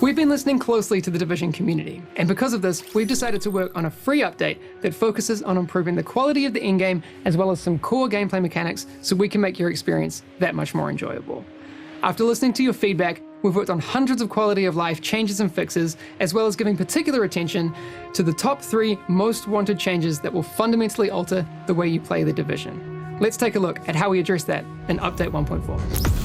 We've been listening closely to the Division community, and because of this, we've decided to work on a free update that focuses on improving the quality of the in-game as well as some core gameplay mechanics so we can make your experience that much more enjoyable. After listening to your feedback, we've worked on hundreds of quality of life changes and fixes, as well as giving particular attention to the top 3 most wanted changes that will fundamentally alter the way you play the Division. Let's take a look at how we address that in Update 1.4.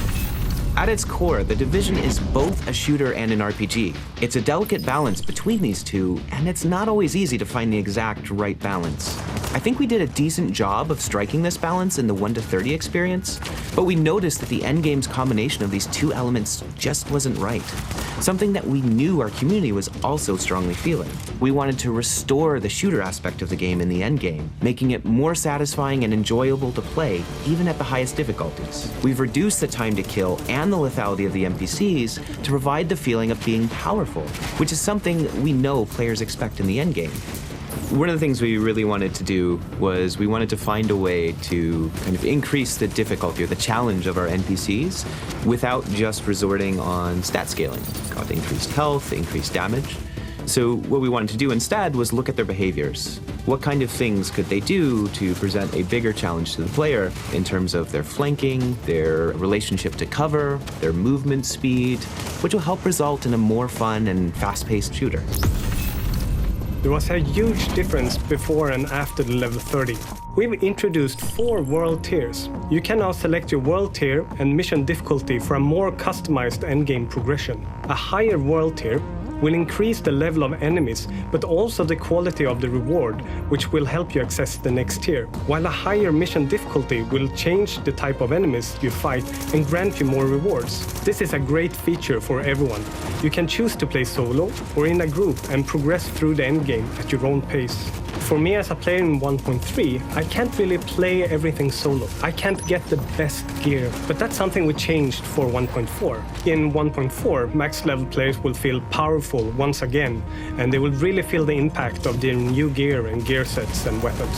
At its core, The Division is both a shooter and an RPG. It's a delicate balance between these two, and it's not always easy to find the exact right balance. I think we did a decent job of striking this balance in the 1 to 30 experience, but we noticed that the endgame's combination of these two elements just wasn't right. Something that we knew our community was also strongly feeling. We wanted to restore the shooter aspect of the game in the endgame, making it more satisfying and enjoyable to play, even at the highest difficulties. We've reduced the time to kill and the lethality of the NPCs to provide the feeling of being powerful, which is something we know players expect in the endgame. One of the things we really wanted to do was we wanted to find a way to kind of increase the difficulty or the challenge of our NPCs without just resorting on stat scaling, got increased health, increased damage. So what we wanted to do instead was look at their behaviors. What kind of things could they do to present a bigger challenge to the player in terms of their flanking, their relationship to cover, their movement speed, which will help result in a more fun and fast-paced shooter. There was a huge difference before and after the level 30. We've introduced 4 world tiers. You can now select your world tier and mission difficulty for a more customized endgame progression. A higher world tier will increase the level of enemies, but also the quality of the reward, which will help you access the next tier. While a higher mission difficulty will change the type of enemies you fight and grant you more rewards. This is a great feature for everyone. You can choose to play solo or in a group and progress through the endgame at your own pace. For me as a player in 1.3, I can't really play everything solo. I can't get the best gear, but that's something we changed for 1.4. In 1.4, max level players will feel powerful once again, and they will really feel the impact of their new gear and gear sets and weapons.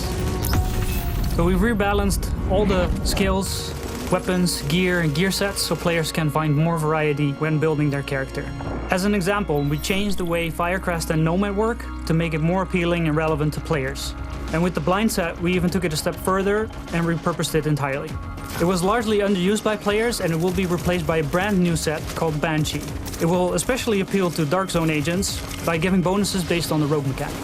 So we've rebalanced all the skills, weapons, gear, and gear sets so players can find more variety when building their character. As an example, we changed the way Firecrest and Nomad work to make it more appealing and relevant to players. And with the blind set, we even took it a step further and repurposed it entirely. It was largely underused by players, and it will be replaced by a brand new set called Banshee. It will especially appeal to Dark Zone agents by giving bonuses based on the rogue mechanic.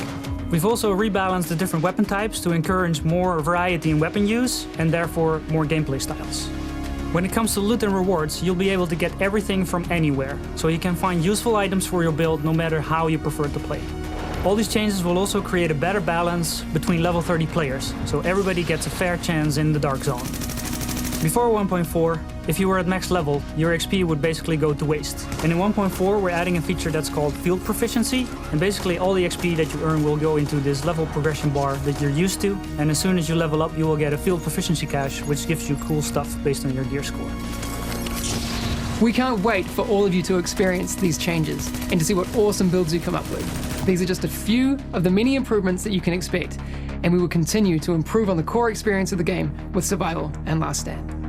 We've also rebalanced the different weapon types to encourage more variety in weapon use and therefore more gameplay styles. When it comes to loot and rewards, you'll be able to get everything from anywhere, so you can find useful items for your build no matter how you prefer to play. All these changes will also create a better balance between level 30 players, so everybody gets a fair chance in the Dark Zone. Before 1.4, if you were at max level, your XP would basically go to waste. And in 1.4, we're adding a feature that's called field proficiency, and basically all the XP that you earn will go into this level progression bar that you're used to, and as soon as you level up, you will get a field proficiency cache, which gives you cool stuff based on your gear score. We can't wait for all of you to experience these changes and to see what awesome builds you come up with. These are just a few of the many improvements that you can expect, and we will continue to improve on the core experience of the game with Survival and Last Stand.